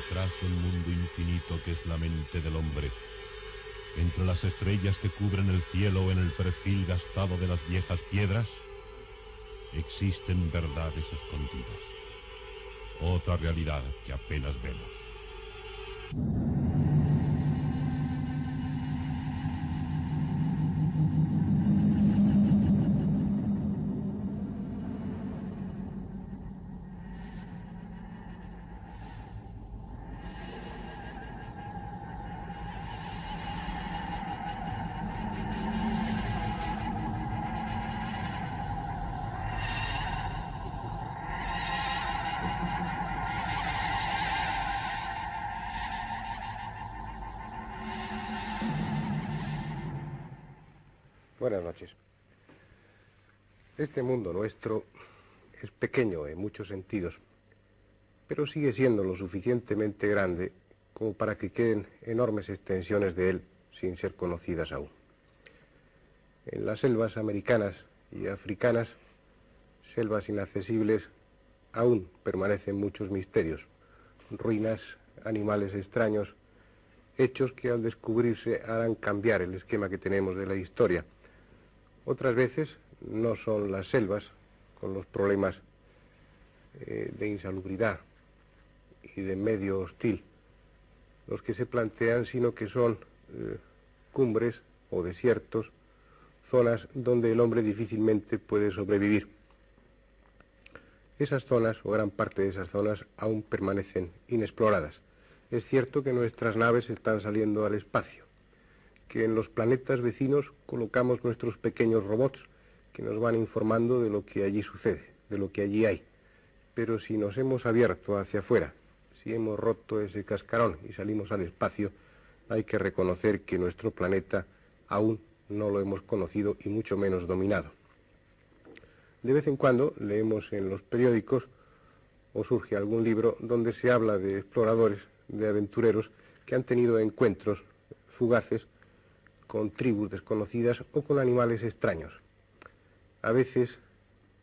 detrás del mundo infinito que es la mente del hombre, entre las estrellas que cubren el cielo o en el perfil gastado de las viejas piedras, existen verdades escondidas, otra realidad que apenas vemos. Buenas noches. Este mundo nuestro es pequeño en muchos sentidos, pero sigue siendo lo suficientemente grande como para que queden enormes extensiones de él sin ser conocidas aún. En las selvas americanas y africanas, selvas inaccesibles, aún permanecen muchos misterios, ruinas, animales extraños, hechos que al descubrirse harán cambiar el esquema que tenemos de la historia. Otras veces no son las selvas, con los problemas de insalubridad y de medio hostil, los que se plantean, sino que son cumbres o desiertos, zonas donde el hombre difícilmente puede sobrevivir. Esas zonas, o gran parte de esas zonas, aún permanecen inexploradas. Es cierto que nuestras naves están saliendo al espacio, que en los planetas vecinos colocamos nuestros pequeños robots que nos van informando de lo que allí sucede, de lo que allí hay. Pero si nos hemos abierto hacia afuera, si hemos roto ese cascarón y salimos al espacio, hay que reconocer que nuestro planeta aún no lo hemos conocido y mucho menos dominado. De vez en cuando leemos en los periódicos o surge algún libro donde se habla de exploradores, de aventureros que han tenido encuentros fugaces con tribus desconocidas o con animales extraños. A veces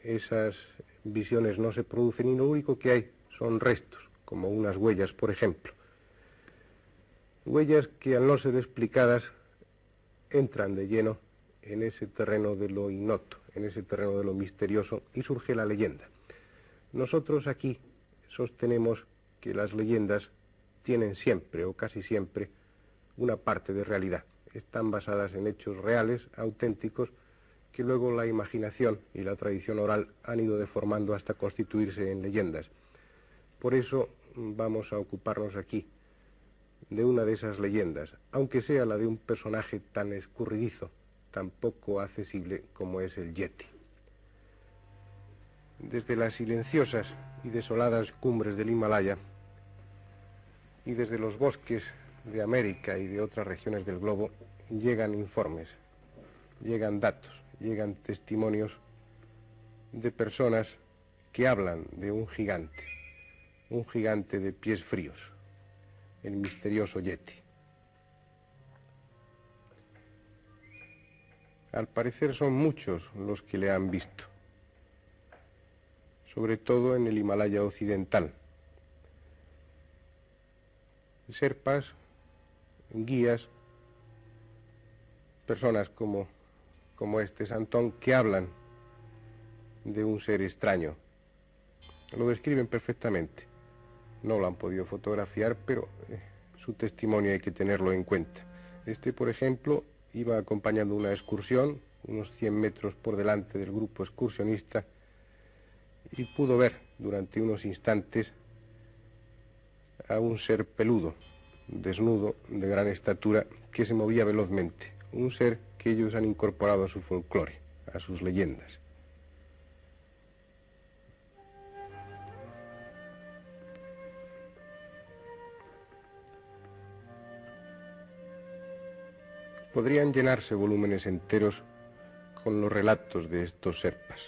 esas visiones no se producen y lo único que hay son restos, como unas huellas, por ejemplo. Huellas que al no ser explicadas entran de lleno en ese terreno de lo ignoto, en ese terreno de lo misterioso, y surge la leyenda. Nosotros aquí sostenemos que las leyendas tienen siempre o casi siempre una parte de realidad. Están basadas en hechos reales, auténticos, que luego la imaginación y la tradición oral han ido deformando hasta constituirse en leyendas. Por eso vamos a ocuparnos aquí de una de esas leyendas, aunque sea la de un personaje tan escurridizo, tan poco accesible como es el Yeti. Desde las silenciosas y desoladas cumbres del Himalaya y desde los bosques de América y de otras regiones del globo llegan informes, llegan datos, llegan testimonios de personas que hablan de un gigante de pies fríos, el misterioso Yeti. Al parecer son muchos los que le han visto, sobre todo en el Himalaya occidental. Sherpas, guías, personas como este Santón, que hablan de un ser extraño. Lo describen perfectamente. No lo han podido fotografiar, pero su testimonio hay que tenerlo en cuenta. Este, por ejemplo, iba acompañando una excursión, unos 100 metros por delante del grupo excursionista, y pudo ver durante unos instantes a un ser peludo, desnudo, de gran estatura, que se movía velozmente. Un ser que ellos han incorporado a su folclore, a sus leyendas. Podrían llenarse volúmenes enteros con los relatos de estos Sherpas.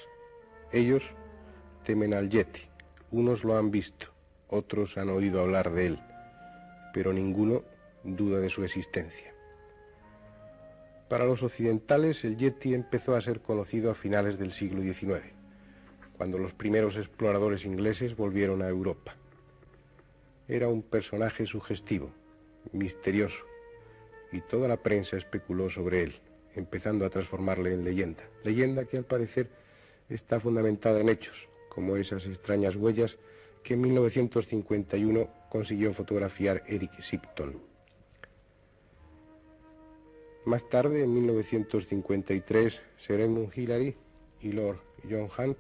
Ellos temen al Yeti. Unos lo han visto, otros han oído hablar de él, pero ninguno duda de su existencia. Para los occidentales, el Yeti empezó a ser conocido a finales del siglo XIX, cuando los primeros exploradores ingleses volvieron a Europa. Era un personaje sugestivo, misterioso, y toda la prensa especuló sobre él, empezando a transformarle en leyenda. Leyenda que al parecer está fundamentada en hechos, como esas extrañas huellas que en 1951 consiguió fotografiar Eric Shipton. Más tarde, en 1953, Sir Edmund Hillary y Lord John Hunt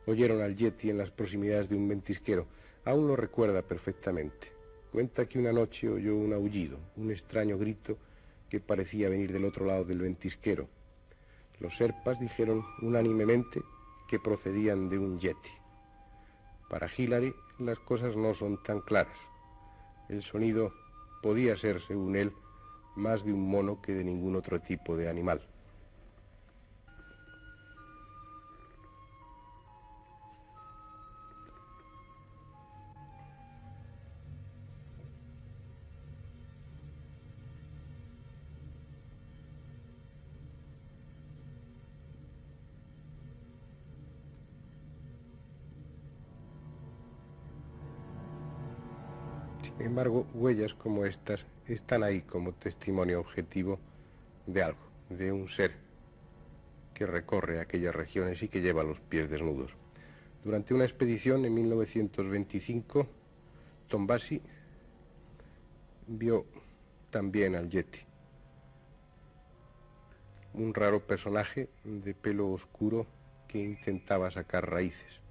oyeron al Yeti en las proximidades de un ventisquero. Aún lo recuerda perfectamente. Cuenta que una noche oyó un aullido, un extraño grito que parecía venir del otro lado del ventisquero. Los Sherpas dijeron unánimemente que procedían de un Yeti. Para Hillary las cosas no son tan claras. El sonido podía ser, según él, más de un mono que de ningún otro tipo de animal. Sin embargo, huellas como estas están ahí como testimonio objetivo de algo, de un ser que recorre aquellas regiones y que lleva los pies desnudos. Durante una expedición en 1925, Tom Bassi vio también al Yeti, un raro personaje de pelo oscuro que intentaba sacar raíces.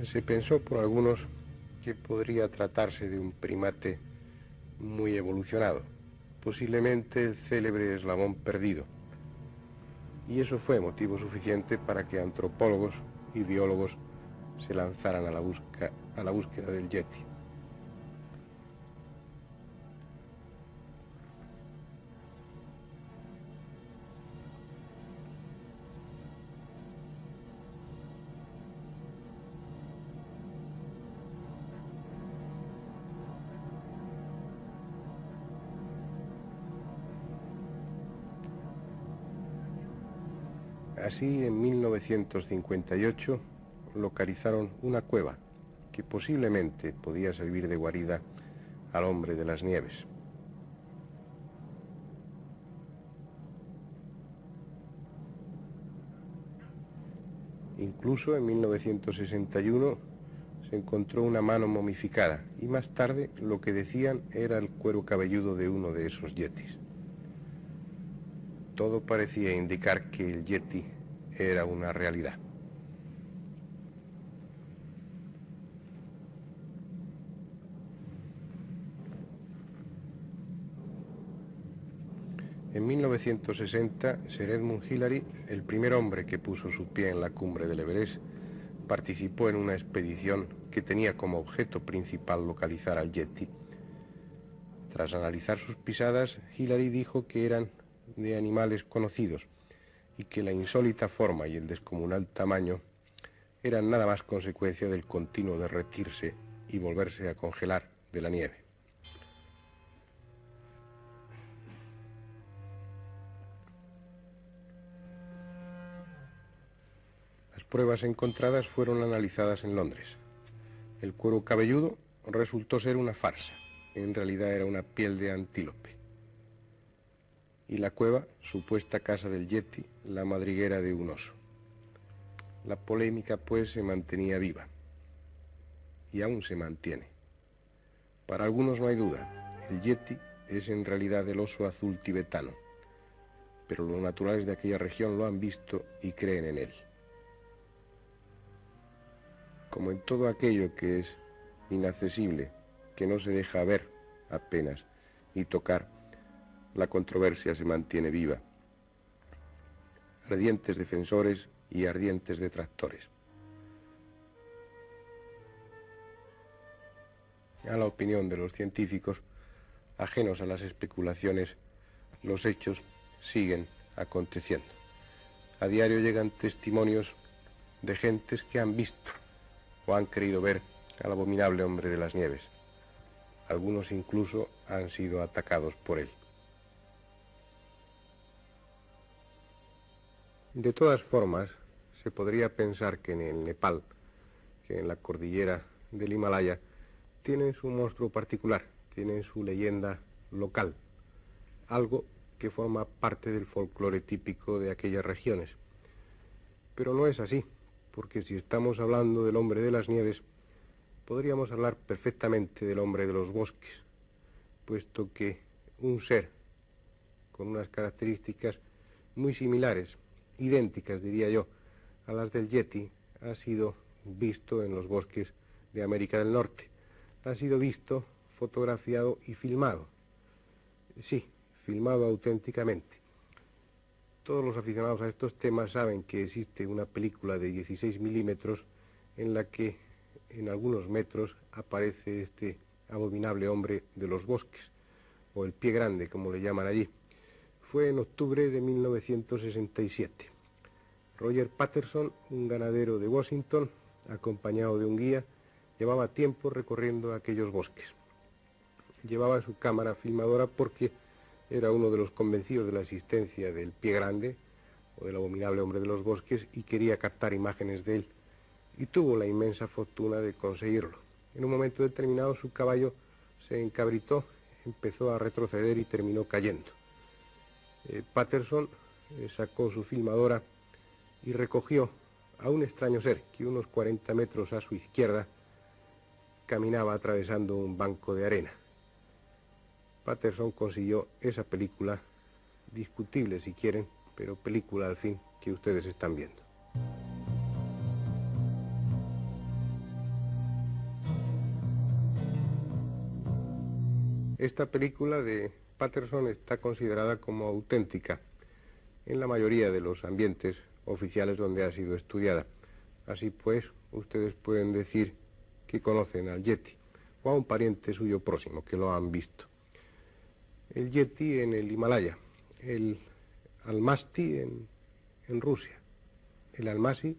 Se pensó por algunos que podría tratarse de un primate muy evolucionado, posiblemente el célebre eslabón perdido. Y eso fue motivo suficiente para que antropólogos y biólogos se lanzaran a la búsqueda del Yeti. Así, en 1958, localizaron una cueva que posiblemente podía servir de guarida al hombre de las nieves. Incluso en 1961 se encontró una mano momificada y más tarde lo que decían era el cuero cabelludo de uno de esos yetis. Todo parecía indicar que el Yeti era una realidad. En 1960, Sir Edmund Hillary, el primer hombre que puso su pie en la cumbre del Everest, participó en una expedición que tenía como objeto principal localizar al Yeti. Tras analizar sus pisadas, Hillary dijo que eran de animales conocidos y que la insólita forma y el descomunal tamaño eran nada más consecuencia del continuo derretirse y volverse a congelar de la nieve. Las pruebas encontradas fueron analizadas en Londres. El cuero cabelludo resultó ser una farsa. En realidad era una piel de antílope. Y la cueva, supuesta casa del Yeti, la madriguera de un oso. La polémica, pues, se mantenía viva. Y aún se mantiene. Para algunos no hay duda, el Yeti es en realidad el oso azul tibetano. Pero los naturales de aquella región lo han visto y creen en él. Como en todo aquello que es inaccesible, que no se deja ver apenas y tocar, la controversia se mantiene viva. Ardientes defensores y ardientes detractores. A la opinión de los científicos, ajenos a las especulaciones, los hechos siguen aconteciendo. A diario llegan testimonios de gentes que han visto o han creído ver al abominable hombre de las nieves. Algunos incluso han sido atacados por él. De todas formas, se podría pensar que en el Nepal, que en la cordillera del Himalaya, tienen su monstruo particular, tienen su leyenda local, algo que forma parte del folclore típico de aquellas regiones. Pero no es así, porque si estamos hablando del hombre de las nieves, podríamos hablar perfectamente del hombre de los bosques, puesto que un ser con unas características muy similares, idénticas diría yo, a las del Yeti, ha sido visto en los bosques de América del Norte. Ha sido visto, fotografiado y filmado. Sí, filmado auténticamente. Todos los aficionados a estos temas saben que existe una película de 16 milímetros en la que en algunos metros aparece este abominable hombre de los bosques, o el pie grande, como le llaman allí. Fue en octubre de 1967. Roger Patterson, un ganadero de Washington, acompañado de un guía, llevaba tiempo recorriendo aquellos bosques. Llevaba su cámara filmadora porque era uno de los convencidos de la existencia del pie grande, o del abominable hombre de los bosques, y quería captar imágenes de él. Y tuvo la inmensa fortuna de conseguirlo. En un momento determinado su caballo se encabritó, empezó a retroceder y terminó cayendo. Patterson sacó su filmadora y recogió a un extraño ser que unos 40 metros a su izquierda caminaba atravesando un banco de arena. Patterson consiguió esa película, discutible si quieren, pero película al fin que ustedes están viendo. Esta película de Patterson está considerada como auténtica en la mayoría de los ambientes oficiales donde ha sido estudiada. Así pues, ustedes pueden decir que conocen al Yeti, o a un pariente suyo próximo, que lo han visto. El Yeti en el Himalaya, el Almaty en Rusia, el Almasi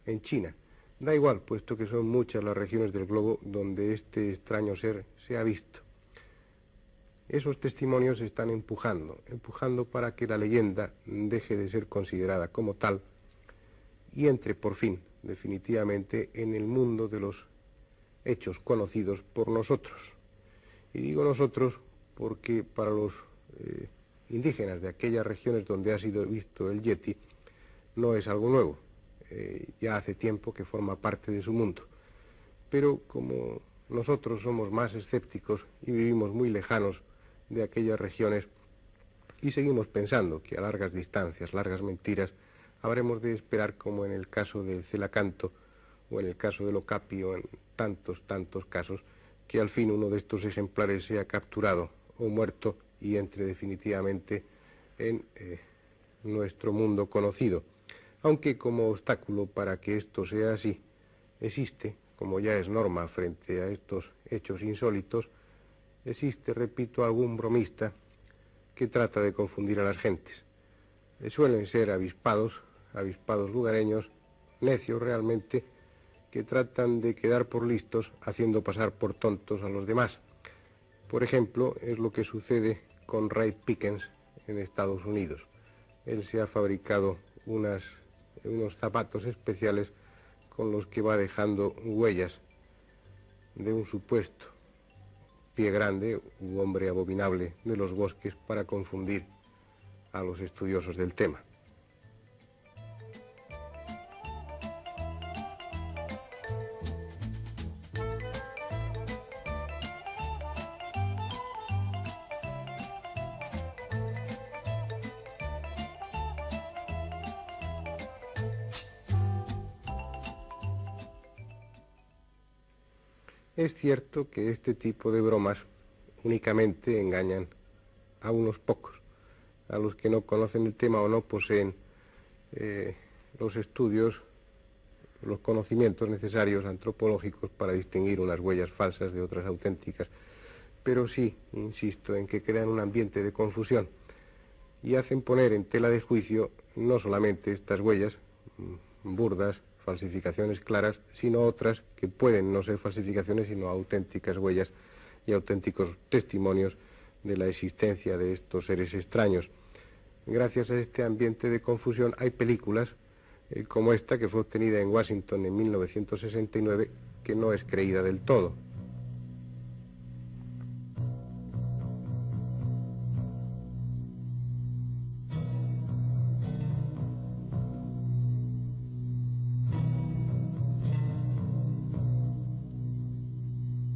en China. Da igual, puesto que son muchas las regiones del globo donde este extraño ser se ha visto. Esos testimonios están empujando para que la leyenda deje de ser considerada como tal y entre por fin, definitivamente, en el mundo de los hechos conocidos por nosotros. Y digo nosotros porque para los indígenas de aquellas regiones donde ha sido visto el Yeti no es algo nuevo, ya hace tiempo que forma parte de su mundo. Pero como nosotros somos más escépticos y vivimos muy lejanos de aquellas regiones y seguimos pensando que a largas distancias, largas mentiras, habremos de esperar, como en el caso del celacanto o en el caso del okapi o en tantos casos, que al fin uno de estos ejemplares sea capturado o muerto y entre definitivamente en nuestro mundo conocido. Aunque como obstáculo para que esto sea así, existe, como ya es norma frente a estos hechos insólitos, existe, repito, algún bromista que trata de confundir a las gentes. Suelen ser avispados lugareños, necios realmente, que tratan de quedar por listos haciendo pasar por tontos a los demás. Por ejemplo, es lo que sucede con Ray Pickens en Estados Unidos. Él se ha fabricado unos zapatos especiales con los que va dejando huellas de un supuesto pie grande u hombre abominable de los bosques para confundir a los estudiosos del tema. Es cierto que este tipo de bromas únicamente engañan a unos pocos, a los que no conocen el tema o no poseen los estudios, los conocimientos necesarios antropológicos para distinguir unas huellas falsas de otras auténticas. Pero sí, insisto, en que crean un ambiente de confusión y hacen poner en tela de juicio no solamente estas huellas burdas, falsificaciones claras, sino otras que pueden no ser falsificaciones, sino auténticas huellas y auténticos testimonios de la existencia de estos seres extraños. Gracias a este ambiente de confusión hay películas como esta que fue obtenida en Washington en 1969, que no es creída del todo.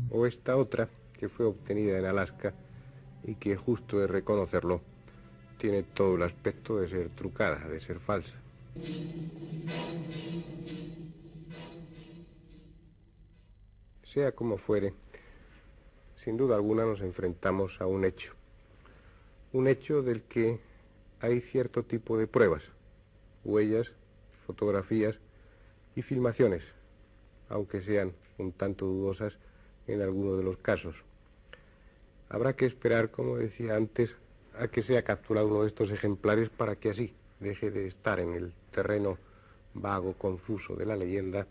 O esta otra, que fue obtenida en Alaska y que, justo de reconocerlo, tiene todo el aspecto de ser trucada, de ser falsa. Sea como fuere, sin duda alguna nos enfrentamos a un hecho del que hay cierto tipo de pruebas, huellas, fotografías y filmaciones, aunque sean un tanto dudosas en algunos de los casos. Habrá que esperar, como decía antes, a que sea capturado uno de estos ejemplares para que así deje de estar en el terreno vago, confuso de la leyenda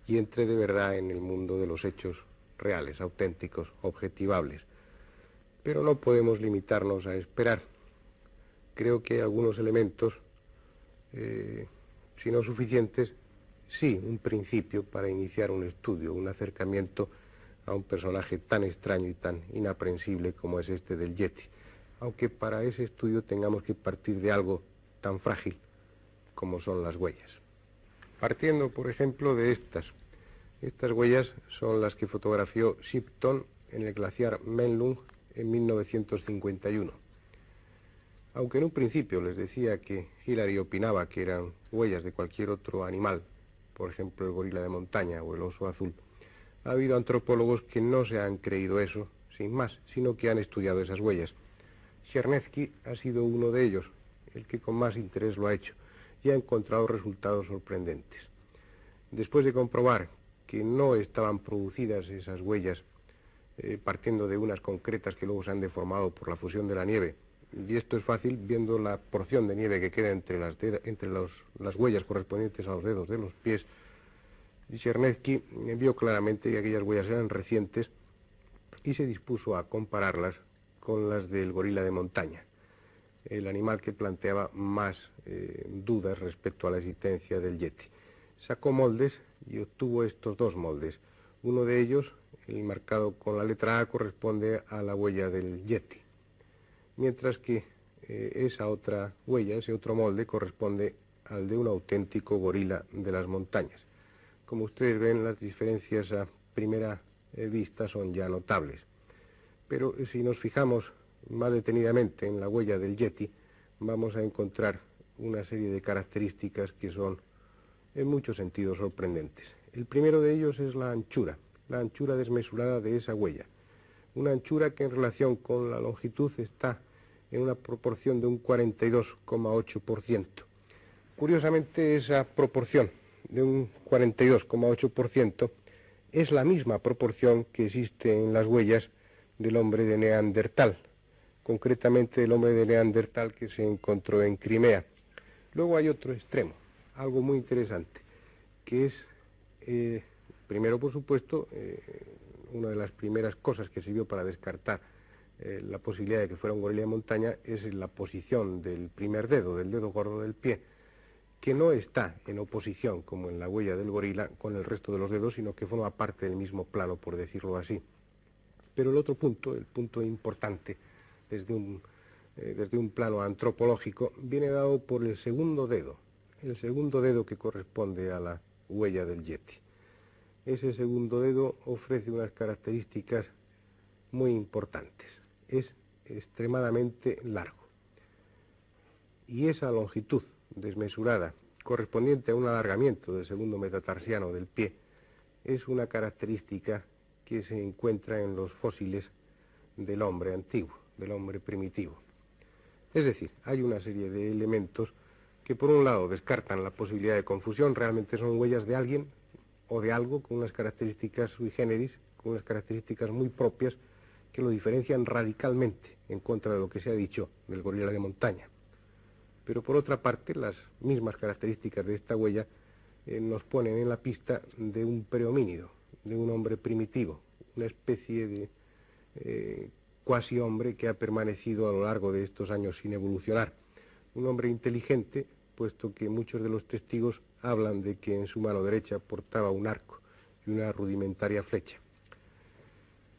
y entre de verdad en el mundo de los hechos reales, auténticos, objetivables. Pero no podemos limitarnos a esperar. Creo que hay algunos elementos, si no suficientes, sí, un principio para iniciar un estudio, un acercamiento a un personaje tan extraño y tan inaprensible como es este del Yeti, aunque para ese estudio tengamos que partir de algo tan frágil como son las huellas. Partiendo, por ejemplo, de estas huellas son las que fotografió Shipton en el glaciar Menlung en 1951. Aunque en un principio les decía que Hillary opinaba que eran huellas de cualquier otro animal, por ejemplo el gorila de montaña o el oso azul, ha habido antropólogos que no se han creído eso, sin más, sino que han estudiado esas huellas. Chernevsky ha sido uno de ellos, el que con más interés lo ha hecho, y ha encontrado resultados sorprendentes. Después de comprobar que no estaban producidas esas huellas, partiendo de unas concretas que luego se han deformado por la fusión de la nieve, y esto es fácil viendo la porción de nieve que queda entre las huellas correspondientes a los dedos de los pies, Chernevsky vio claramente que aquellas huellas eran recientes y se dispuso a compararlas con las del gorila de montaña, el animal que planteaba más dudas respecto a la existencia del Yeti. Sacó moldes y obtuvo estos dos moldes. Uno de ellos, el marcado con la letra A, corresponde a la huella del Yeti, mientras que esa otra huella, ese otro molde, corresponde al de un auténtico gorila de las montañas. Como ustedes ven, las diferencias a primera vista son ya notables. Pero si nos fijamos más detenidamente en la huella del Yeti, vamos a encontrar una serie de características que son en muchos sentidos sorprendentes. El primero de ellos es la anchura desmesurada de esa huella. Una anchura que en relación con la longitud está en una proporción de un 42,8%. Curiosamente, esa proporción de un 42,8% es la misma proporción que existe en las huellas del hombre de Neandertal, concretamente el hombre de Neandertal que se encontró en Crimea. Luego hay otro extremo, algo muy interesante, que es, primero por supuesto, una de las primeras cosas que sirvió para descartar la posibilidad de que fuera un gorila de montaña es la posición del primer dedo, del dedo gordo del pie, que no está en oposición, como en la huella del gorila, con el resto de los dedos, sino que forma parte del mismo plano, por decirlo así. Pero el otro punto, el punto importante desde un plano antropológico, viene dado por el segundo dedo que corresponde a la huella del Yeti. Ese segundo dedo ofrece unas características muy importantes. Es extremadamente largo. Y esa longitud desmesurada, correspondiente a un alargamiento del segundo metatarsiano del pie, es una característica que se encuentra en los fósiles del hombre antiguo, del hombre primitivo. Es decir, hay una serie de elementos que por un lado descartan la posibilidad de confusión, realmente son huellas de alguien o de algo con unas características sui generis, con unas características muy propias que lo diferencian radicalmente en contra de lo que se ha dicho del gorila de montaña. Pero por otra parte, las mismas características de esta huella nos ponen en la pista de un prehomínido, de un hombre primitivo, una especie de cuasi hombre que ha permanecido a lo largo de estos años sin evolucionar. Un hombre inteligente, puesto que muchos de los testigos hablan de que en su mano derecha portaba un arco y una rudimentaria flecha.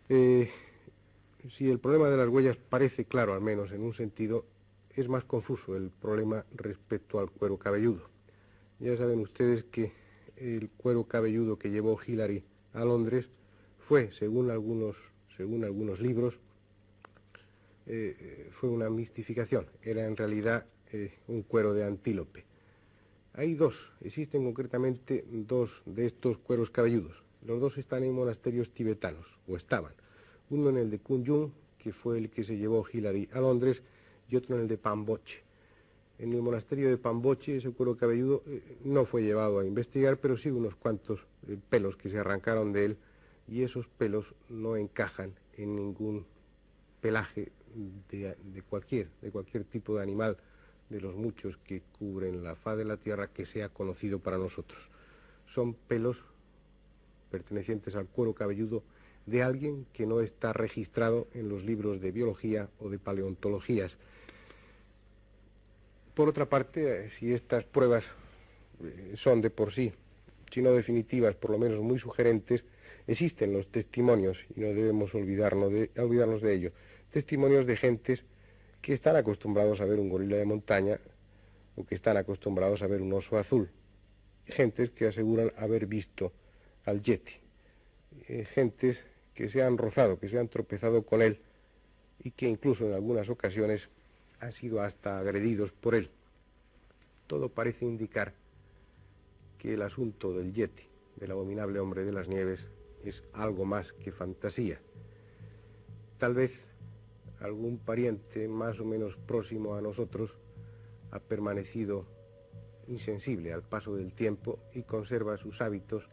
Si el problema de las huellas parece claro, al menos en un sentido, es más confuso el problema respecto al cuero cabelludo. Ya saben ustedes que el cuero cabelludo que llevó Hillary a Londres fue, según algunos libros, fue una mistificación. Era en realidad un cuero de antílope. Existen concretamente dos de estos cueros cabelludos. Los dos están en monasterios tibetanos, o estaban. Uno en el de Kunjung, que fue el que se llevó Hillary a Londres, y otro en el de Pamboche. En el monasterio de Pamboche, ese cuero cabelludo no fue llevado a investigar, pero sí unos cuantos pelos que se arrancaron de él, y esos pelos no encajan en ningún pelaje de cualquier tipo de animal, de los muchos que cubren la faz de la tierra, que sea conocido para nosotros. Son pelos pertenecientes al cuero cabelludo de alguien que no está registrado en los libros de biología o de paleontologías. Por otra parte, si estas pruebas son de por sí, si no definitivas, por lo menos muy sugerentes, existen los testimonios, y no debemos olvidarnos de ello, testimonios de gentes que están acostumbrados a ver un gorila de montaña o que están acostumbrados a ver un oso azul. Gentes que aseguran haber visto al Yeti. Gentes que se han rozado, que se han tropezado con él y que incluso en algunas ocasiones han sido hasta agredidos por él. Todo parece indicar que el asunto del Yeti, del abominable hombre de las nieves, es algo más que fantasía. Tal vez algún pariente más o menos próximo a nosotros ha permanecido insensible al paso del tiempo y conserva sus hábitos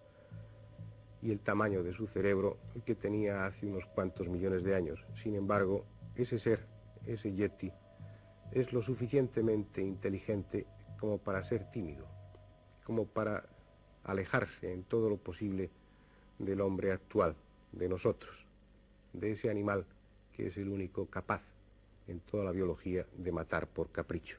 y el tamaño de su cerebro que tenía hace unos cuantos millones de años. Sin embargo, ese ser, ese Yeti, es lo suficientemente inteligente como para ser tímido, como para alejarse en todo lo posible del hombre actual, de nosotros, de ese animal que es el único capaz en toda la biología de matar por capricho.